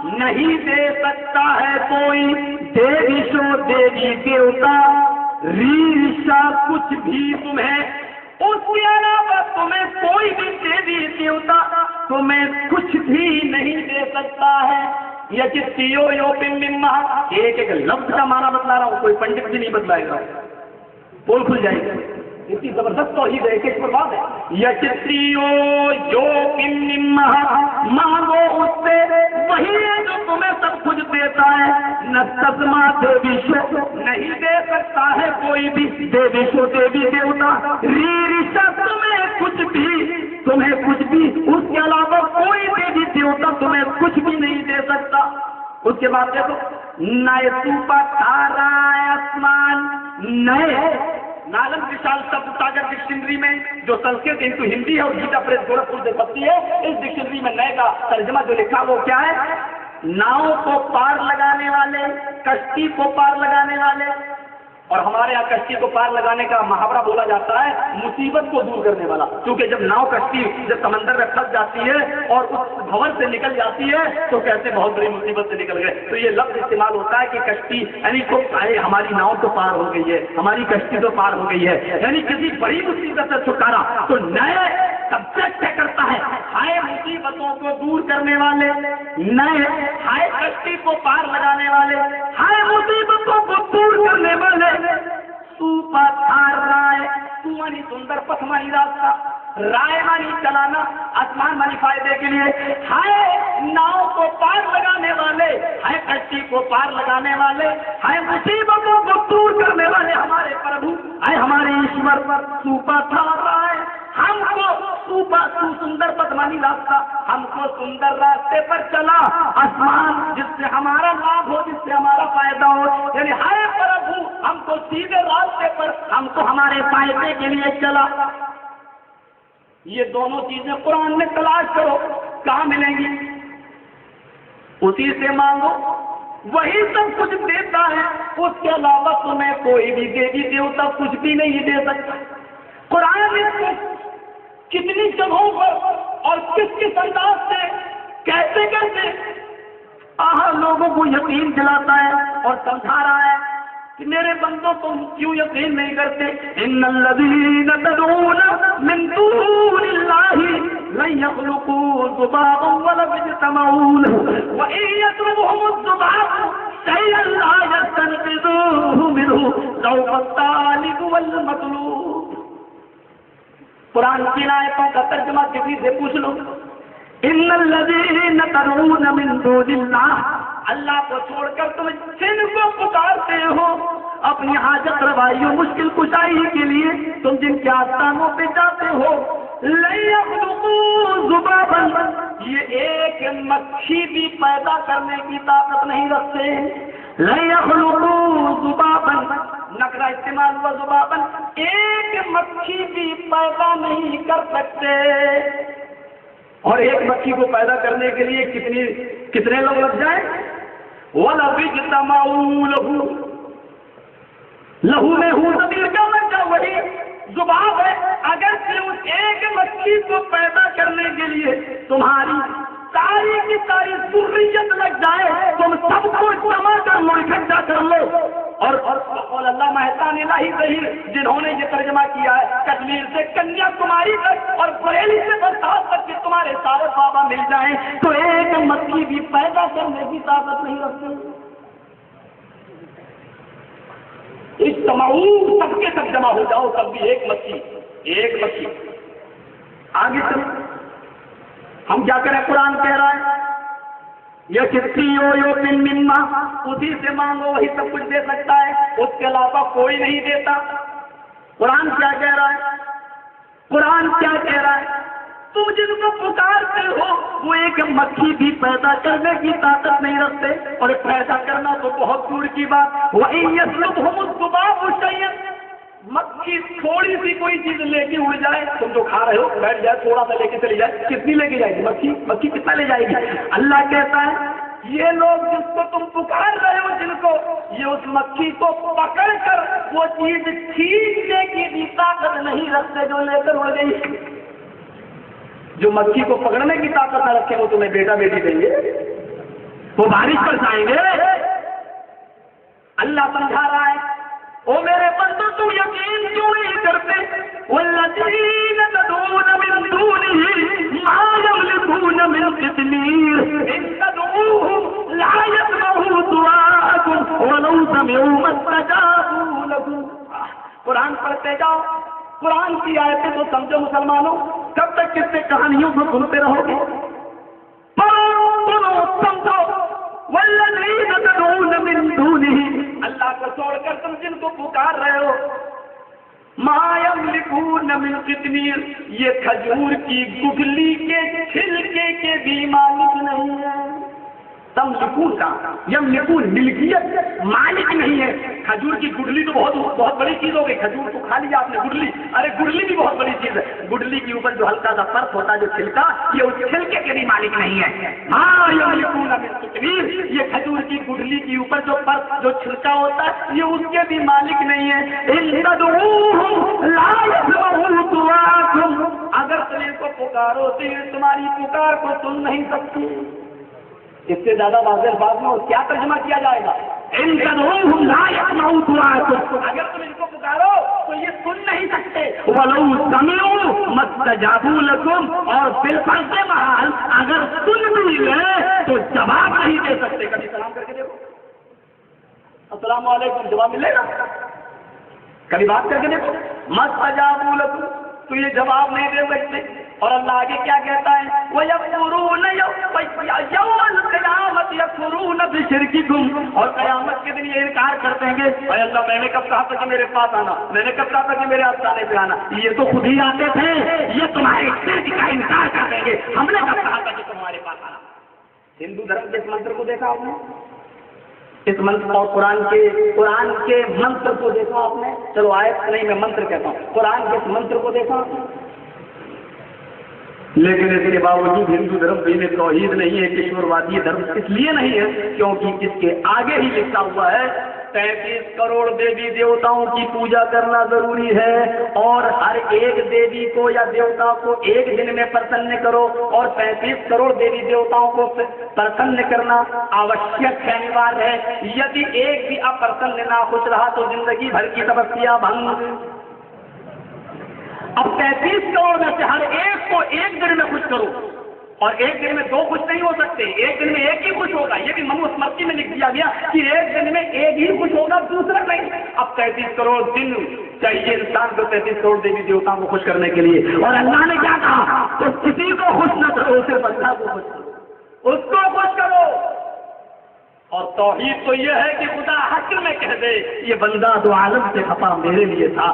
نہیں دے سکتا ہے کوئی دیویشو دیوی دیوتا ریشا کچھ بھی تمہیں، اس کے علاوہ تمہیں کوئی بھی دیوی دیوتا تمہیں کچھ بھی نہیں دے سکتا ہے۔ یہ چتیو یو پم مما، ایک ایک لفظ کا معنی بتلا رہا ہوں، کوئی پنڈت بھی نہیں بتلائے گا، پول کھل جائے گا، اتنی زبردست توحید ہے، ایک ایک پر بات ہے۔ یچتیو یو پم مما، مانگو اس سے وہی ہے جو تمہیں سب کچھ دیتا ہے۔ نستسما دیوی شو، نہیں دے سکتا ہے کوئی بھی دیوی شو دیوی دیوتا ریشا تمہیں کچھ بھی، اس کے علاوہ کوئی دیوی دیوتا تمہیں کچھ بھی نہیں دے سکتا۔ اس کے بعد دیکھو، نئے سوپا تارا آسمان، نئے نالم وشال شبد ساگر ڈکشنری میں جو سنسکرت انٹو ہندی ہے اور گیتا پریس گورکھپور سے بنتی ہے، اس ڈکشنری میں نئے کا ترجمہ جو لکھا وہ کیا ہے؟ ناؤ کو پار لگانے والے، کشتی کو پار لگانے والے، اور ہمارے یہاں کشتی کو پار لگانے کا محاورہ بولا جاتا ہے مصیبت کو دور کرنے والا، کیونکہ جب ناؤ کشتی جب سمندر میں پھنس جاتی ہے اور اس بھور سے نکل جاتی ہے تو کہتے بہت بڑی مصیبت سے نکل گئے، تو یہ لفظ استعمال ہوتا ہے کہ کشتی یعنی کو ہماری ناؤ تو پار ہو گئی ہے، ہماری کشتی تو پار ہو گئی ہے، یعنی کسی بڑی مصیبت سے چھٹکارا۔ تو نئے سبجیکٹ کیا کرتا ہے؟ ہائے مصیبتوں کو دور کرنے والے، نئے ہائے کشتی کو پار لگانے والے، ہائے مصیبتوں کو دور کرنے والے۔ سوپا تھار رائے، سوانی سندر پتھ مانی راستہ، رائے مانی چلانا، آسمان مانی فائدے کے لیے، ہائے ناؤ کو پار لگانے والے، ہائے کشتی کو پار لگانے والے، ہائے مصیبتوں کو دور کرنے والے ہمارے پربھو، ہائے ہمارے ایشور پر سوپا تھار رائے، ہم کو سندر پدمانی راستہ، ہم کو سندر راستے پر چلا، آسمان جس سے ہمارا لابھ ہو، جس سے ہمارا فائدہ ہو، یعنی ہائے پربھو ہم کو سیدھے راستے پر، ہم کو ہمارے فائدے کے لیے چلا۔ یہ دونوں چیزیں قرآن میں تلاش کرو، کہاں ملیں گی؟ اسی سے مانگو، وہی سب کچھ دیتا ہے، اس کے علاوہ تمہیں کوئی بھی دیوی دیوتا کچھ بھی نہیں دے سکتا۔ قرآن اس کو کتنی جگہوں پر اور کس انداز سے کیسے کیسے لوگوں کو یقین دلاتا ہے اور سمجھا رہا ہے کہ میرے بندوں تم کیوں یقین نہیں کرتے؟ ان الذین تدعون من دون اللہ لن يخلقوا ذبابا ولو اجتمعوا له وان يطلبهم الذباب شيئا لا يستنقذوه منه ضعف الطالب والمطلوب۔ قرآن کی آیتوں کا ترجمہ کسی سے پوچھ لو، ان الذین تدعون من دون اللہ، اللہ کو چھوڑ کر تم جن کو پکارتے ہو اپنی حاجت روائی و مشکل کشائی کے لیے، تم جن کے آستانوں پہ جاتے ہو، لن یخلقوا ذبابا، یہ ایک مکھی بھی پیدا کرنے کی طاقت نہیں رکھتے۔ لن یخلقوا ذبابا، نکرہ استعمال ہوا ذبابا، ایک مکھی بھی پیدا نہیں کر سکتے۔ اور ایک مکھی کو پیدا کرنے کے لیے کتنے لوگ لگ جائیں؟ وَلَوْ اجْتَمَعُوا لَهُ، لہو میں ہوں ضمیر کا لگا وہی ذباب ہے، اگر سے اس ایک مکھی کو پیدا کرنے کے لیے تمہاری ساری کی ساری ذریت لگ جائے، تم سب کو جمع کر لو، اکٹھا کر لو۔ اور اللہ مہتان الہی ظہیر جنہوں نے یہ ترجمہ کیا ہے، کشمیر سے کنیا کماری تک اور بریلی سے برسات تک کہ تمہارے سارے بابا مل جائیں تو ایک مکھی بھی پیدا کرنے کی طاقت نہیں رکھتے۔ اجتماعوا، سب کے سب جمع ہو جاؤ، تب بھی ایک مکھی۔ آگے چلو، ہم کیا کریں؟ قرآن کہہ رہا ہے یہ کتیو یو پن مما، اسی سے مانگو وہی سب کچھ دے سکتا ہے، اس کے علاوہ کوئی نہیں دیتا۔ قرآن کیا کہہ رہا ہے؟ قرآن کیا کہہ رہا ہے؟ تم جن کو پکارتے ہو وہ ایک مکھی بھی پیدا کرنے کی طاقت نہیں رکھتے، اور پیدا کرنا تو بہت دور کی بات۔ وَإِن يَسْلُبْهُمُ الذُّبَابُ شَيْئًا، مکھی تھوڑی سی کوئی چیز لے کے اڑ جائے، تم جو کھا رہے ہو بیٹھ جائے، تھوڑا سا لے کے چلی جائے، کتنی لے کے جائے گی مکھی کتنا لے جائے گی؟ اللہ کہتا ہے یہ لوگ جس کو تم پکار رہے ہو، جن کو یہ اس مکھی کو پکڑ کر وہ چیز کھینچنے کی بھی طاقت نہیں رکھتے جو لے کر اڑ گئی۔ جو مکھی کو پکڑنے کی طاقت نہ رکھے وہ تمہیں بیٹا بیٹی دیں گے، وہ بارش برسائیں گے؟ اللہ سمجھا رہا ہے او میرے بندو تو یقین کیوں نہیں کرتے؟ والذین تدعون من دونه ما یملکون من قطمیر ان تدعوهم لا يسمعوا دعاءکم ولو سمعوا ما استجابوا لکم. قرآن پڑھتے جاؤ، قرآن کی آیتیں تو سمجھو مسلمانوں. کب تک کس سے کہانیوں کو سنتے رہو گے؟ پڑھو سنو سمجھو. والذین تدعون من دونه، اللہ کو چھوڑ کر تم جن کو پکار رہے ہو، ما یملکون من قطمیر، یہ کھجور کی گٹلی کے چھلکے کے بھی مالک نہیں ہے. تملکون کا یملکون ملکیت مالک نہیں ہے. کھجور کی گڈلی تو بہت بڑی چیز ہو گئی. کھجور کو کھا لیا آپ نے، گڈلی، ارے گڈلی بھی بہت بڑی چیز ہے. گڈلی کے اوپر جو ہلکا سا فرق ہوتا ہے جو چھلکا، یہ اس چھلکے کے بھی مالک نہیں ہے. ہاں یملکون من قطمیر، یہ کھجور کی گڈلی کے اوپر جو فرق جو چھلکا ہوتا ہے یہ اس کے بھی مالک نہیں ہے. ان تدعوهم لا يسمعوا دعاءکم، اگر تم ان کو پکارو تو یہ تمہاری پکار کو سن نہیں سکتی. اس سے زیادہ واضح الفاظ میں کیا ترجمہ کیا جائے گا؟ ان تدعوهم لا يسمعوا دعاءکم، اگر تم ان کو پکارو تو یہ سن نہیں سکتے. ولو سمعوا ما استجابوا لکم، اور بالفرض محال اگر سن بھی لیں تو جواب نہیں دے سکتے. کبھی سلام کر کے دیکھو، السلام علیکم، جواب ملے گا؟ کبھی بات کر کے دیکھو، ما استجابوا لکم، تو یہ جواب نہیں دے سکتے. اور اللہ آگے کیا کہتا ہے؟ وَيَكْفُرُونَ يَوْمَ الْقِيَامَةِ يَكْفُرُونَ بِشِرْكِكُمْ، اور قیامت کے دن یہ انکار کر دیں گے، اے اللہ میں نے کب کہا تھا کہ میرے پاس آنا، میں نے کب کہا تھا کہ میرے آستانے پہ آنا، یہ تو خود ہی آتے تھے، یہ تمہارے شرک کا انکار کر دیں گے، ہم نے کب کہا تھا کہ تمہارے پاس آنا. ہندو دھرم کے اس منتر کو دیکھا آپ نے؟ اس منتر اور قرآن کے منتر کو دیکھا آپ نے؟ چلو آیت نہیں، میں منتر کہتا ہوں. قرآن کے اس منتر کو دیکھا آپ نے؟ لیکن اس کے باوجود ہندو دھرم دین توحید نہیں ہے، کشوروادی دھرم اس لیے نہیں ہے کیونکہ اس کے آگے ہی لکھا ہوا ہے 33 کروڑ دیوی دیوتاؤں کی پوجا کرنا ضروری ہے، اور ہر ایک دیوی کو یا دیوتا کو ایک دن میں پرسن کرو، اور 35 کروڑ دیوی دیوتاؤں کو پرسن کرنا آوشیک ہے، انیواریہ ہے. یدی ایک بھی اپرسن نہ خوش رہا تو زندگی بھر کی تپسیا بھنگ. اب 33 کروڑ میں سے ہر ایک کو ایک دن میں خوش کرو، اور ایک دن میں دو خوش نہیں ہو سکتے، ایک دن میں ایک ہی خوش ہوگا. یہ بھی منوسمرتی میں لکھ دیا گیا کہ ایک دن میں ایک ہی خوش ہوگا، دوسرا نہیں. اب 33 کروڑ دن چاہیے انسان کو 33 کروڑ دیوی دیوتاؤں کو خوش کرنے کے لیے. اور اللہ نے کیا کہا؟ تو کسی کو خوش نہ کرو، صرف اللہ کو خوش کرو، اس کو خوش کرو. اور توحید تو یہ ہے کہ خدا حق میں کہہ دے یہ بندہ دو عالم سے خفا میرے لیے تھا.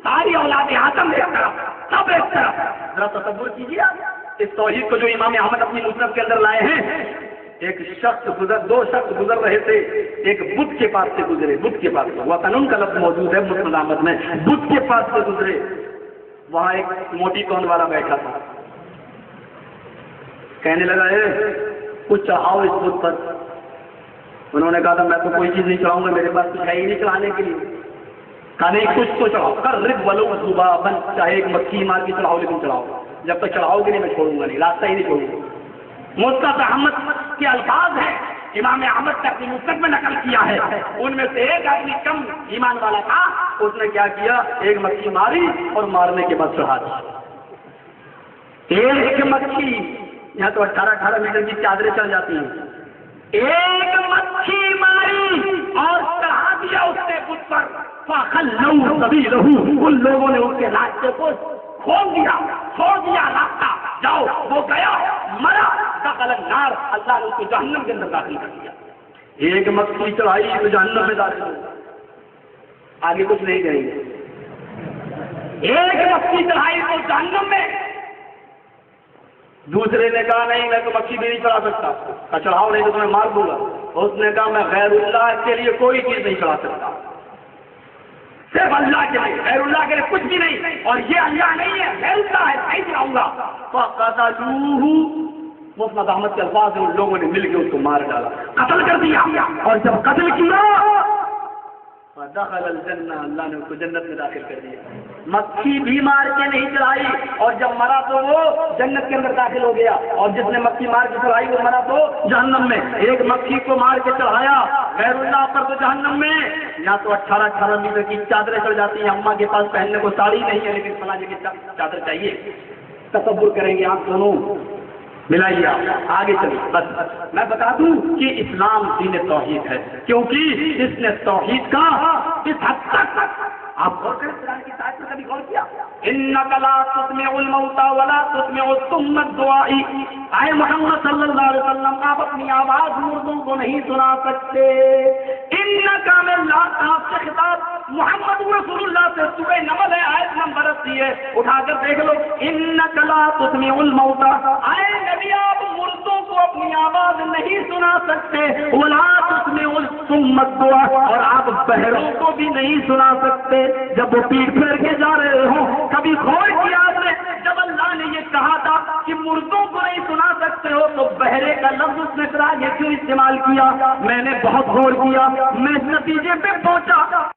ساری اولاد آدم ایک طرف، سب ایک طرف. ذرا تصور کیجیے آپ اس توحید کو جو امام احمد اپنی مصنف کے اندر لائے ہیں. دو شخص گزر رہے تھے، ایک بدھ کے پاس سے گزرے، بدھ کے پاس وہ قانون کا لفظ موجود ہے مسند احمد میں، بدھ کے پاس سے گزرے. وہاں ایک موٹی کون والا بیٹھا تھا، کہنے لگا کچھ چڑھاؤ اس بدھ پر. انہوں نے کہا تھا میں تو کوئی چیز نہیں چڑھاؤں گا، میرے پاس کچھ ہے ہی نہیں چڑھانے کے لیے. کہا نہیں کچھ تو چڑھاؤ، کر رب ولو ذبابا، چاہے ایک مکھی مار کے چڑھاؤ لیکن چڑھاؤ، جب تک چڑھاؤ گے نہیں میں چھوڑوں گا نہیں، راستہ ہی نہیں چھوڑوں گا. مصطفی احمد کے الفاظ ہیں، امام احمد نے اپنی مصنف میں نقل کیا ہے. ان میں سے ایک آدمی کم ایمان والا تھا، اس نے کیا کیا، ایک مکھی ماری اور مارنے کے بعد چڑھا دی. ایک مکھی، یہاں تو 18 میٹر کی چادریں چل جاتی ہیں. ایک مکھی ماری اور چڑھا دیا اس نے بدھ پر. فَخَلَّوْا سَبِيلَهُ، ان لوگوں نے اس کے راستے کو کھول دیا، چھوڑ دیا راستہ. جاؤ، وہ گیا، مرا، دخل النار، اللہ نے اس کو جہنم کے اندر داخل کر دیا. ایک مکھی چڑھائی تو جہنم میں داخل ہو، آگے کچھ نہیں کہیں گے. ایک مکھی چڑھائی تو جہنم میں. دوسرے نے کہا نہیں میں تو مکھی بھی نہیں چڑھا سکتا، چڑھاؤ نہیں تو تمہیں مار دوں گا. اس نے کہا میں غیر اللہ کے لیے کوئی چیز نہیں چڑھا سکتا، صرف اللہ کے لیے، غیر اللہ کے لیے کچھ بھی نہیں. اور یہ اللہ نہیں ہے، غیر اللہ ہے، نہیں چڑھاؤں گا. فَقَتَلُوهُ، مسند احمد کے الفاظ ہیں، ان لوگوں نے مل کے اس کو مار ڈالا، قتل کر دیا. اور جب قتل کیا دخل الجنہ، اللہ نے اس کو جنت میں داخل کر دیا. مکھی بھی مار کے نہیں چڑھائی، اور جب مرا تو وہ جنت کے اندر داخل ہو گیا، اور جس نے مکھی مار کے چڑھائی وہ مرا تو جہنم میں. ایک مکھی کو مار کے چڑھایا غیر اللہ پر تو جہنم میں. یا تو 18 میٹر کی چادریں چڑھ جاتی ہیں، اماں کے پاس پہننے کو ساڑی نہیں ہے لیکن فلاں جگہ چادر چاہیے. تصور کریں گے آپ دونوں، ملائیے آپ آگے چلیے. بس میں بتا دوں کہ اسلام دین توحید ہے، کیونکہ اس نے توحید کا اس حد تک آپ غور کریں. قرآن کی آیت میں کبھی غور کیا؟ انک لا تسمع الموتى ولا تسمع الصم الدعاء. اے محمد صلی اللہ علیہ وسلم، آپ اپنی آواز مردوں کو نہیں سنا سکتے. انک میں اللہ آپ سے خطاب محمد رسول اللہ سے سورہ نمل ہے، آیت نمبر 80 ہے، اٹھا کر دیکھ لو. انک لا تسمع الموتى، اے نبی آپ مردوں کو اپنی آواز نہیں سنا سکتے. ولا تسمع الصم الدعاء، اور آپ بہروں کو بھی نہیں سنا سکتے جب وہ پیٹ پھیر کے جا رہے ہوں. کبھی غور کیا آپ نے جب اللہ نے یہ کہا تھا کہ مردوں کو نہیں سنا سکتے ہو تو بہرے کا لفظ اس نے یہ کیوں استعمال کیا؟ میں نے بہت غور کیا، میں اس نتیجے پہ پہنچا